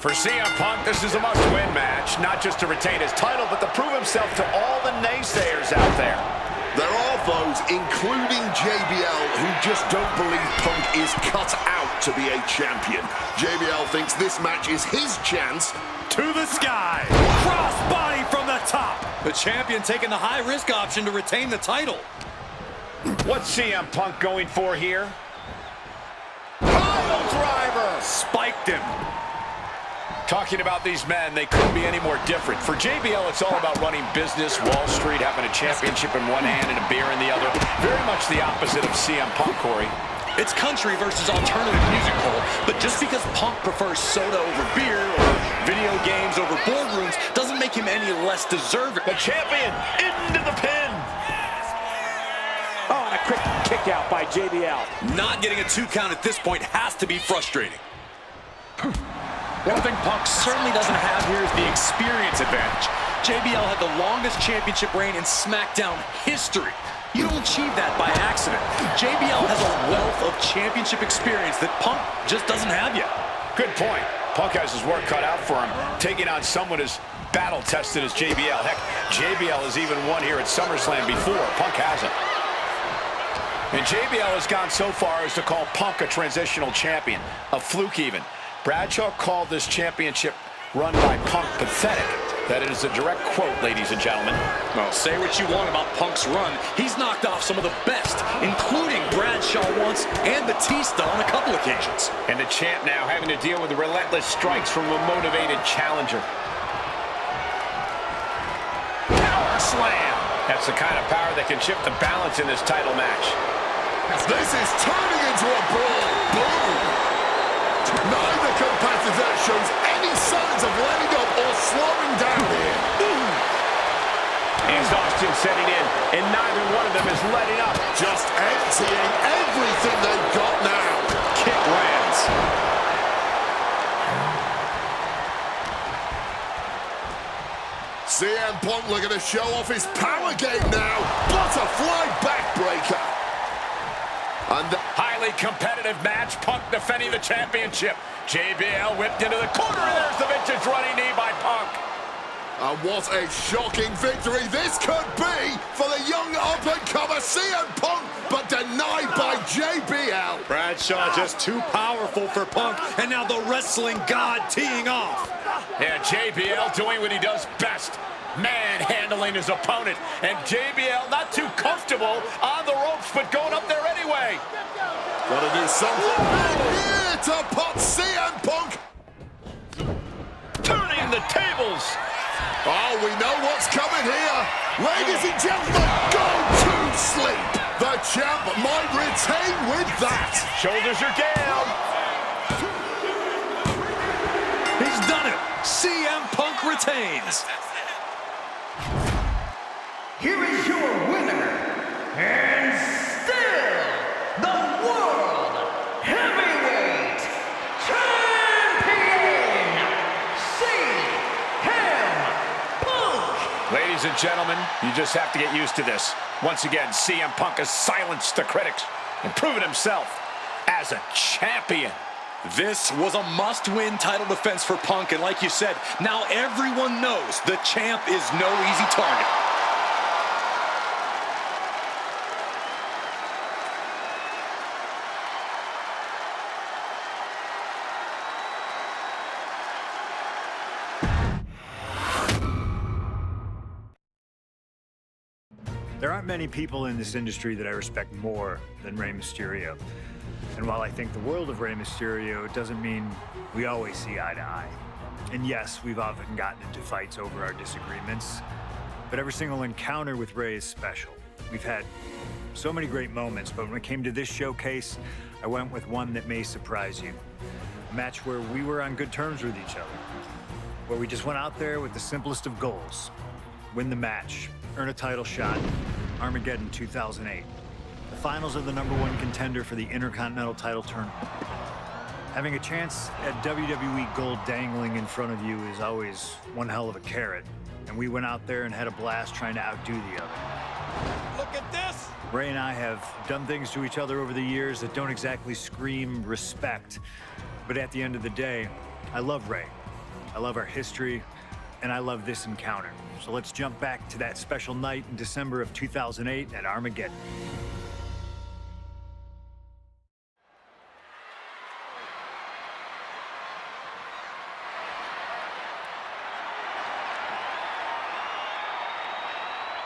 For CM Punk, this is a must-win match, not just to retain his title, but to prove himself to all the naysayers out there. There are those, including JBL, who just don't believe Punk is cut out to be a champion. JBL thinks this match is his chance. To the sky, crossbody from the top. The champion taking the high-risk option to retain the title. What's CM Punk going for here? Pile driver! Spiked him. Talking about these men, they couldn't be any more different. For JBL, it's all about running business, Wall Street, having a championship in one hand and a beer in the other. Very much the opposite of CM Punk, Corey. It's country versus alternative music, Cole. But just because Punk prefers soda over beer or video games over boardrooms doesn't make him any less deserving. The champion into the pin. Oh, and a quick kick out by JBL. Not getting a 2 count at this point has to be frustrating. One thing Punk certainly doesn't have here is the experience advantage. JBL had the longest championship reign in SmackDown history. You don't achieve that by accident. JBL has a wealth of championship experience that Punk just doesn't have yet. Good point. Punk has his work cut out for him, taking on someone as battle-tested as JBL. Heck, JBL has even won here at SummerSlam before. Punk hasn't. And JBL has gone so far as to call Punk a transitional champion, a fluke even. Bradshaw called this championship run by Punk pathetic. That is a direct quote, ladies and gentlemen. Well, say what you want about Punk's run. He's knocked off some of the best, including Bradshaw once and Batista on a couple occasions. And the champ now having to deal with the relentless strikes from a motivated challenger. Power slam. That's the kind of power that can shift the balance in this title match. This is turning into a brawl. Boom! Neither competitor shows any signs of letting up or slowing down here. Exhaustion setting in, and neither one of them is letting up. Just emptying everything they've got now. Kick lands. CM Punk looking to show off his power game now. Butterfly backbreaker. And the highly competitive match, Punk defending the championship. JBL whipped into the corner, and there's the vintage running knee by Punk. And what a shocking victory this could be for the young up-and-comer CM Punk, but denied by JBL. Bradshaw just too powerful for Punk, and now the wrestling god teeing off. Yeah, JBL doing what he does best. Manhandling his opponent, and JBL not too comfortable on the ropes, but going up there anyway. Gotta do something here to put CM Punk. Turning the tables. Oh, we know what's coming here. Ladies and gentlemen, go to sleep. The champ might retain with that. Shoulders are down. He's done it. CM Punk retains. Here is your winner, and still the World Heavyweight Champion, CM Punk. Ladies and gentlemen, you just have to get used to this. Once again, CM Punk has silenced the critics and proven himself as a champion. This was a must-win title defense for Punk, and like you said, now everyone knows the champ is no easy target. There aren't many people in this industry that I respect more than Rey Mysterio. And while I think the world of Rey Mysterio, doesn't mean we always see eye to eye. And yes, we've often gotten into fights over our disagreements, but every single encounter with Rey is special. We've had so many great moments, but when it came to this showcase, I went with one that may surprise you. A match where we were on good terms with each other, where we just went out there with the simplest of goals. Win the match, earn a title shot, Armageddon 2008. The finals of the #1 contender for the Intercontinental title tournament. Having a chance at WWE gold dangling in front of you is always one hell of a carrot. And we went out there and had a blast trying to outdo the other. Look at this! Rey and I have done things to each other over the years that don't exactly scream respect. But at the end of the day, I love Rey. I love our history, and I love this encounter. So let's jump back to that special night in December of 2008 at Armageddon.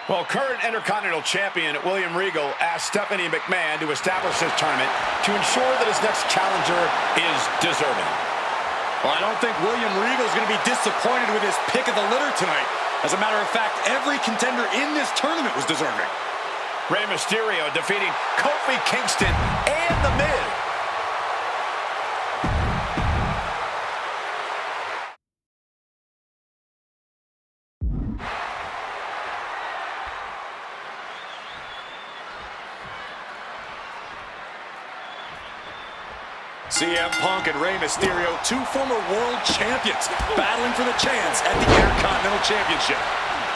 Well, current Intercontinental Champion William Regal asked Stephanie McMahon to establish this tournament to ensure that his next challenger is deserving. Well, I don't think William Regal is going to be disappointed with his pick of the litter tonight. As a matter of fact, every contender in this tournament was deserving. Rey Mysterio defeating Kofi Kingston and The Miz. CM Punk and Rey Mysterio, two former world champions, battling for the chance at the Intercontinental Championship.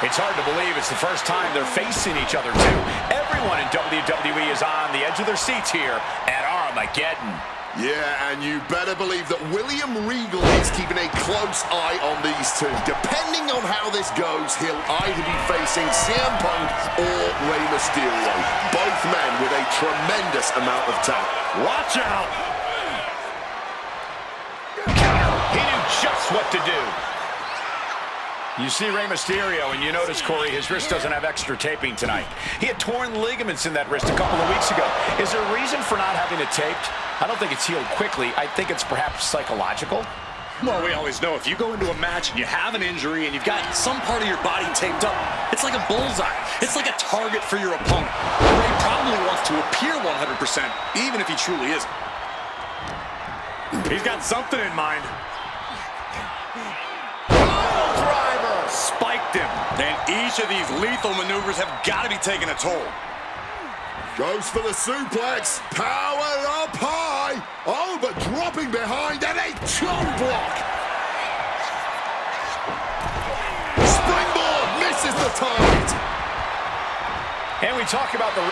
It's hard to believe it's the first time they're facing each other, too. Everyone in WWE is on the edge of their seats here at Armageddon. Yeah, and you better believe that William Regal is keeping a close eye on these two. Depending on how this goes, he'll either be facing CM Punk or Rey Mysterio. Both men with a tremendous amount of talent. Watch out! He knew just what to do. You see Rey Mysterio, and you notice, Corey, his wrist doesn't have extra taping tonight. He had torn ligaments in that wrist a couple of weeks ago. Is there a reason for not having it taped? I don't think it's healed quickly. I think it's perhaps psychological. Well, we always know if you go into a match and you have an injury and you've got some part of your body taped up, it's like a bullseye. It's like a target for your opponent. Rey probably wants to appear 100%, even if he truly isn't. He's got something in mind. Spiked him. And each of these lethal maneuvers have got to be taking a toll. Goes for the suplex. Power up high. Oh, but dropping behind and a chop block. Springboard misses the target. And we talk about the...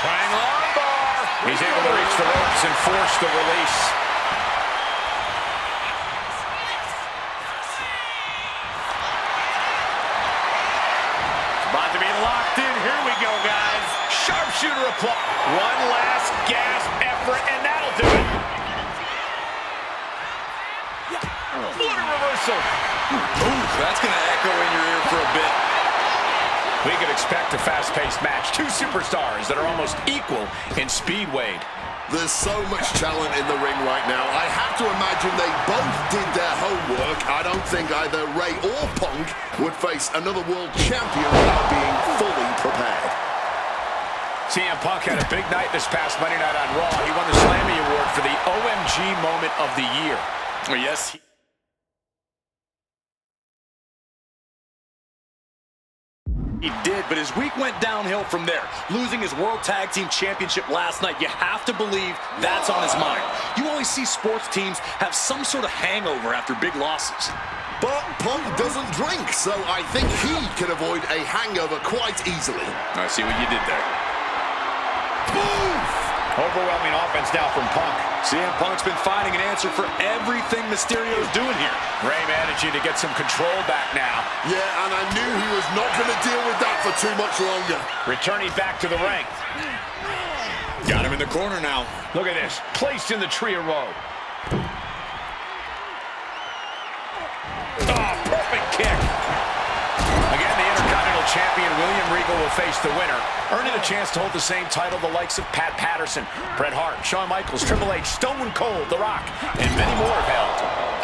Trying armbar. He's able to reach the ropes and force the release. About to be locked in. Here we go, guys. Sharpshooter applied. One last gasp effort, and that'll do it. What a reversal. Ooh, that's going to echo in your ear for a bit. We could expect a fast-paced match. Two superstars that are almost equal in speed, Wade. There's so much talent in the ring right now. I have to imagine they both did their homework. I don't think either Rey or Punk would face another world champion without being fully prepared. CM Punk had a big night this past Monday night on Raw. He won the Slammy Award for the OMG Moment of the Year. Oh, yes. He did, but his week went downhill from there. Losing his World Tag Team Championship last night, you have to believe that's on his mind. You always see sports teams have some sort of hangover after big losses. But Punk doesn't drink, so I think he can avoid a hangover quite easily. I see what you did there. Move! Overwhelming offense now from Punk. CM Punk's been finding an answer for everything Mysterio's doing here. Rey managing to get some control back now. Yeah, and I knew he was not going to deal with that for too much longer. Returning back to the ring. Got him in the corner now. Look at this. Placed in the tree of woe. Oh, perfect kick. Again, the Intercontinental Champion William Regal will face the winner, earning a chance to hold the same title the likes of Pat Patterson, Bret Hart, Shawn Michaels, Triple H, Stone Cold, The Rock, and many more have held.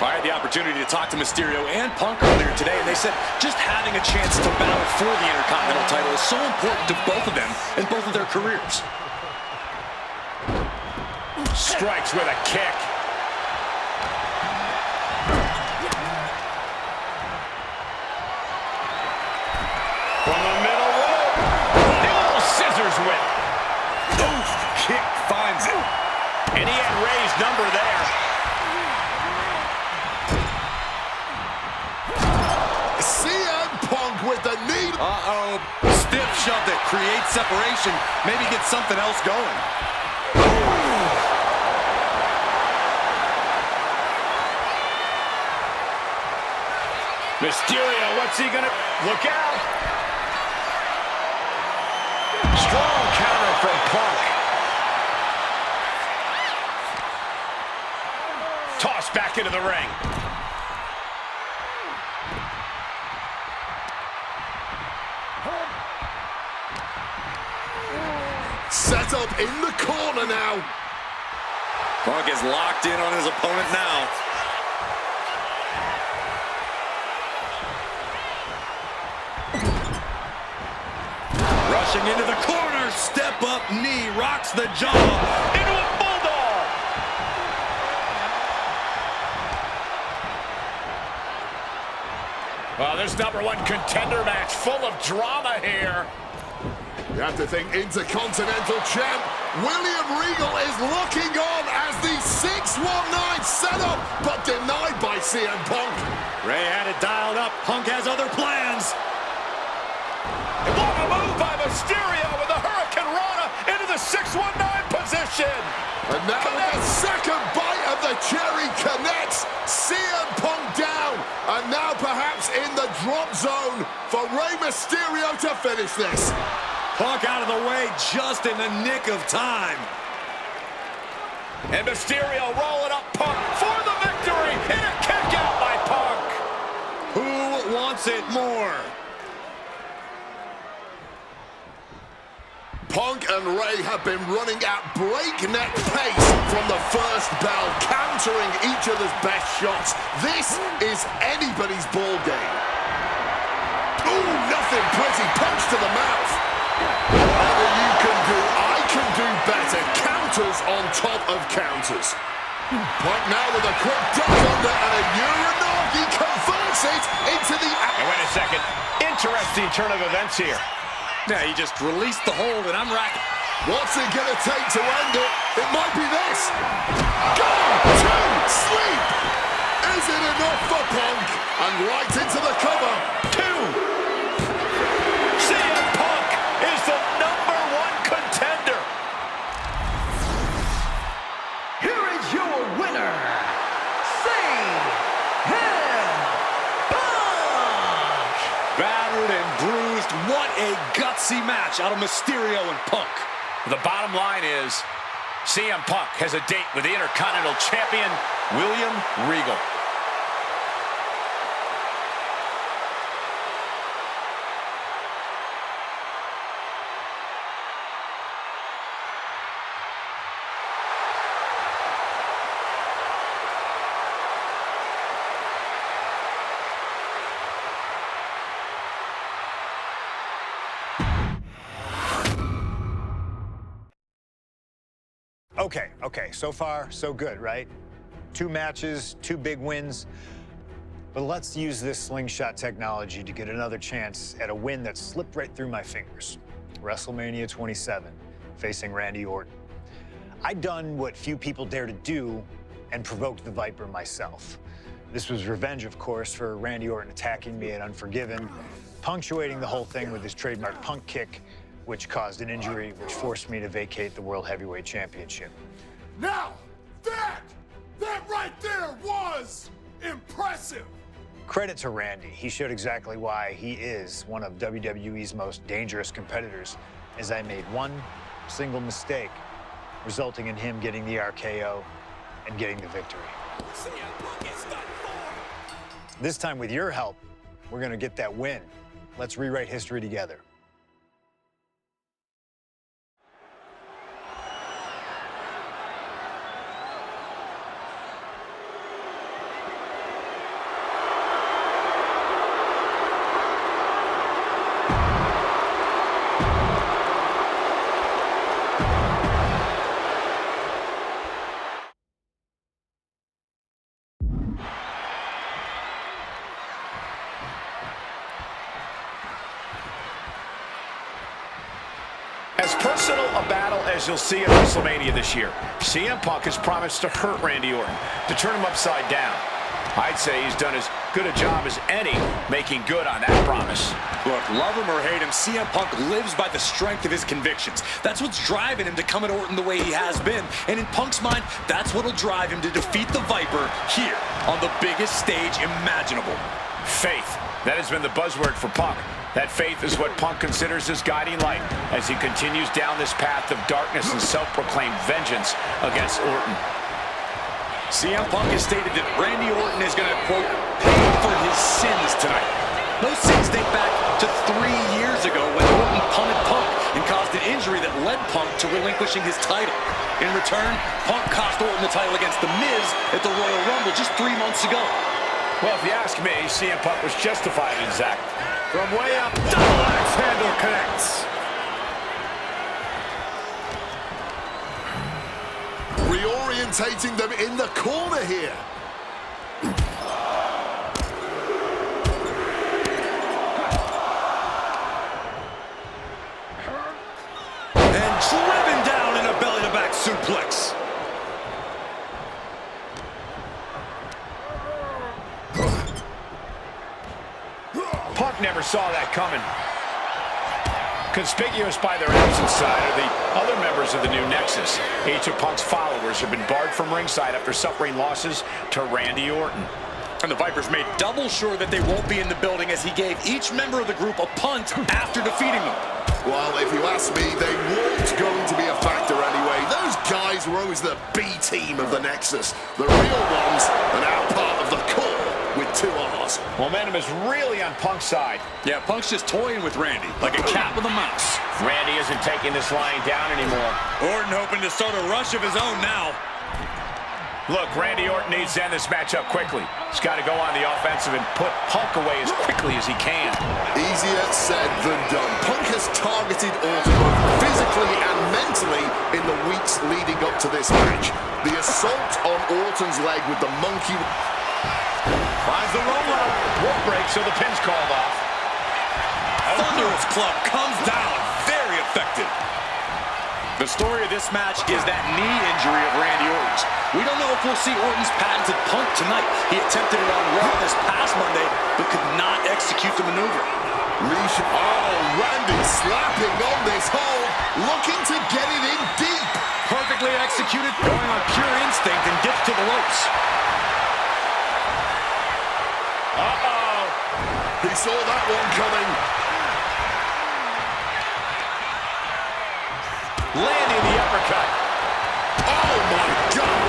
I had the opportunity to talk to Mysterio and Punk earlier today, and they said just having a chance to battle for the Intercontinental title is so important to both of them and both of their careers. Strikes with a kick. From the middle rope. The old scissors whip. Oof, kick finds it. And he had Rey's number there. CM Punk with the knee. Uh-oh. Stiff shove that creates separation. Maybe get something else going. Mysterio, what's he gonna... Look out! Strong counter from Punk. Tossed back into the ring. Set up in the corner now. Punk is locked in on his opponent now. Rushing into the corner, step up knee, rocks the jaw, into a bulldog. Well, this #1 contender match full of drama here. You have to think Intercontinental Champ William Regal is looking on as the 619 setup, but denied by CM Punk. Ray had it dialed up. Punk has other plans. What a move by Mysterio with the Hurricane Rana into the 619 position. And now the second bite of the cherry connects. CM Punk down. And now perhaps in the drop zone for Rey Mysterio to finish this. Punk out of the way just in the nick of time. And Mysterio rolling up Punk for the victory. And a kick out by Punk. Who wants it more? Punk and Ray have been running at breakneck pace from the first bell, countering each other's best shots. This is anybody's ball game. Ooh, nothing pretty. Punch to the mouth. Whatever you can do, I can do better. Counters on top of counters. Punk now with a quick duck under and a Uranagi converts it into the... And wait a second. Interesting turn of events here. Yeah, he just released the hold, and I'm racking. What's it gonna take to end it? It might be this. Go to sleep. Is it enough for Punk? And right into the cover. 2. CM Punk is the #1 contender. Here is your winner, CM Punk! Battered and bruised. What a gutsy match out of Mysterio and Punk. The bottom line is CM Punk has a date with the Intercontinental Champion, William Regal. Okay, so far, so good, right? 2 matches, 2 big wins. But let's use this slingshot technology to get another chance at a win that slipped right through my fingers. WrestleMania 27, facing Randy Orton. I'd done what few people dare to do and provoked the Viper myself. This was revenge, of course, for Randy Orton attacking me at Unforgiven, punctuating the whole thing with his trademark punk kick, which caused an injury, which forced me to vacate the World Heavyweight Championship. Now, that right there was impressive. Credit to Randy. He showed exactly why he is one of WWE's most dangerous competitors, as I made one single mistake, resulting in him getting the RKO and getting the victory. This time, with your help, we're going to get that win. Let's rewrite history together. As personal a battle as you'll see at WrestleMania this year, CM Punk has promised to hurt Randy Orton, to turn him upside down. I'd say he's done as good a job as any making good on that promise. Look, love him or hate him, CM Punk lives by the strength of his convictions. That's what's driving him to come at Orton the way he has been. And in Punk's mind, that's what'll drive him to defeat the Viper here on the biggest stage imaginable. Faith. That has been the buzzword for Punk. That faith is what Punk considers his guiding light as he continues down this path of darkness and self-proclaimed vengeance against Orton. CM Punk has stated that Randy Orton is going to, quote, pay for his sins tonight. Those sins date back to 3 years ago when Orton punted Punk and caused an injury that led Punk to relinquishing his title. In return, Punk cost Orton the title against The Miz at the Royal Rumble just 3 months ago. Well, if you ask me, CM Punk was justified in his act. From way up, double axe handle connects. Reorientating them in the corner here. And driven down in a belly-to-back suplex. Punk never saw that coming. Conspicuous by their absence side are the other members of the new Nexus. Each of Punk's followers have been barred from ringside after suffering losses to Randy Orton. And the Vipers made double sure that they won't be in the building as he gave each member of the group a punt after defeating them. Well, if you ask me, they weren't going to be a factor anyway. Those guys were always the B team of the Nexus. The real ones are now part of the core with 2 R's. Momentum is really on Punk's side. Yeah, Punk's just toying with Randy, like a cat with a mouse. Randy isn't taking this lying down anymore. Orton hoping to start a rush of his own now. Look, Randy Orton needs to end this matchup quickly. He's got to go on the offensive and put Punk away as quickly as he can. Easier said than done. Punk has targeted Orton both physically and mentally in the weeks leading up to this match. The assault on Orton's leg with the monkey... Finds the roller. Rope break, so the pin's called off. Thunderous Club comes down. Very effective. The story of this match is that knee injury of Randy Orton's. We don't know if we'll see Orton's patented Punk tonight. He attempted it on Raw this past Monday, but could not execute the maneuver. Oh, Randy slapping on this hole, looking to get it in deep. Perfectly executed, going on pure instinct and gets to the ropes. Uh-oh. He saw that one coming. Landing the uppercut. Oh, my God.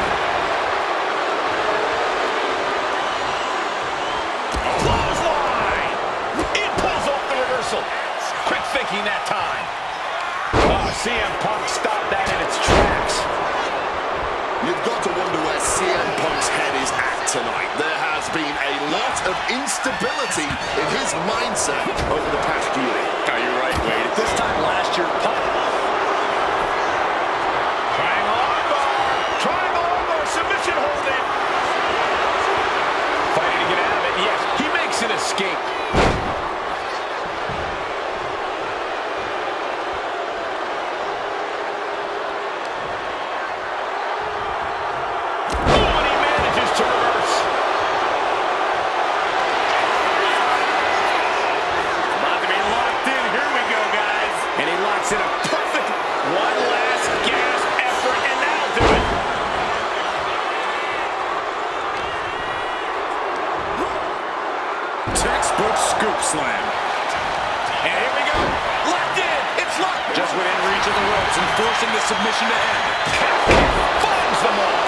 Clothesline. It pulls off the reversal. Quick thinking that time. Oh, CM Punk stopped that in its tracks. You've got to wonder where CM Punk's head is at tonight. There has been a lot of instability in his mindset over the past year. Oh, you're right, Wade. At this time last year, Punk... Triangle armbar, submission hold in. Fighting to get out of it. Yes, he makes an escape. Oh, and he manages to reverse. About to be locked in. Here we go, guys. And he locks in a perfect one last gasp effort, and that'll do it. Textbook scoop slam. And here we go. Locked in. It's locked. Just within reach of the ropes and forcing the submission to end. Finds them all.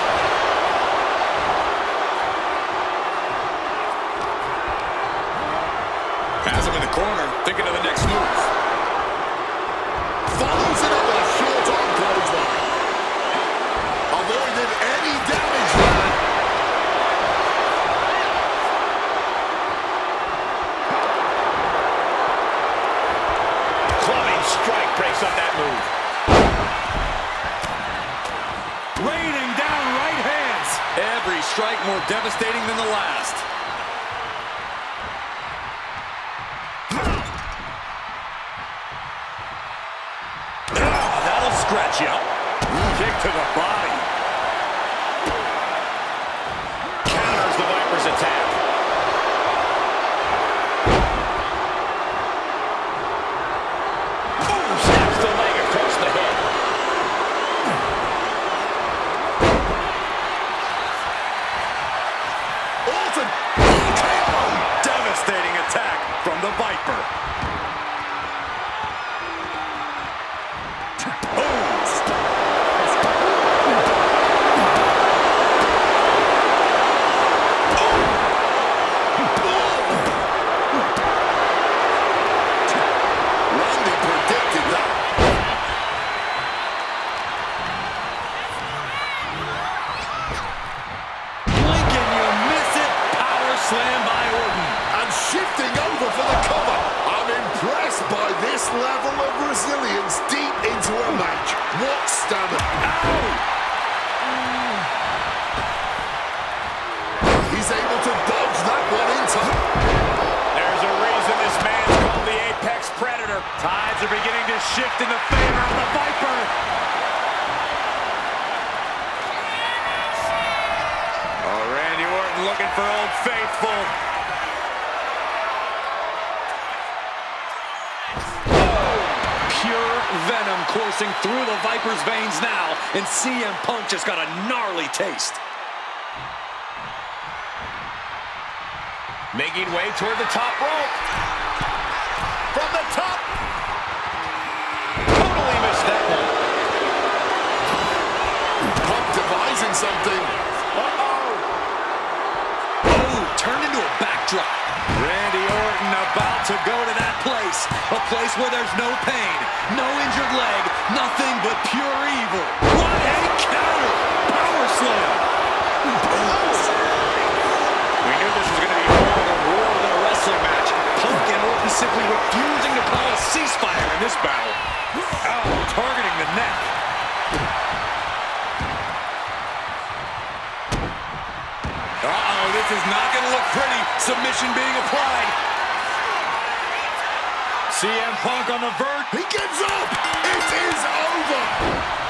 Has him in the corner, thinking of the next move. Follows it up with a short arm clothesline. Avoided any damage there. Clubbing strike breaks up that move. Raining down right hands. Every strike more devastating than the last. That'll scratch you up. Kick to the body. Counters the Viper's attack. are beginning to shift in the favor of the Viper. Oh, Randy Orton looking for Old Faithful. Pure venom coursing through the Viper's veins now, and CM Punk just got a gnarly taste. Making way toward the top rope. From the top. Totally missed that one. Punk devising something. Oh, turned into a backdrop. Randy Orton about to go to that place. A place where there's no pain, no injured leg, nothing but pure evil. What a counter! Power slam! We knew this was going to be more of a war than a wrestling match. Punk and Orton simply refusing to call a ceasefire in this battle. Oh, targeting the neck. Uh-oh, this is not going to look pretty. Submission being applied. CM Punk on the verge. He gives up. It is over.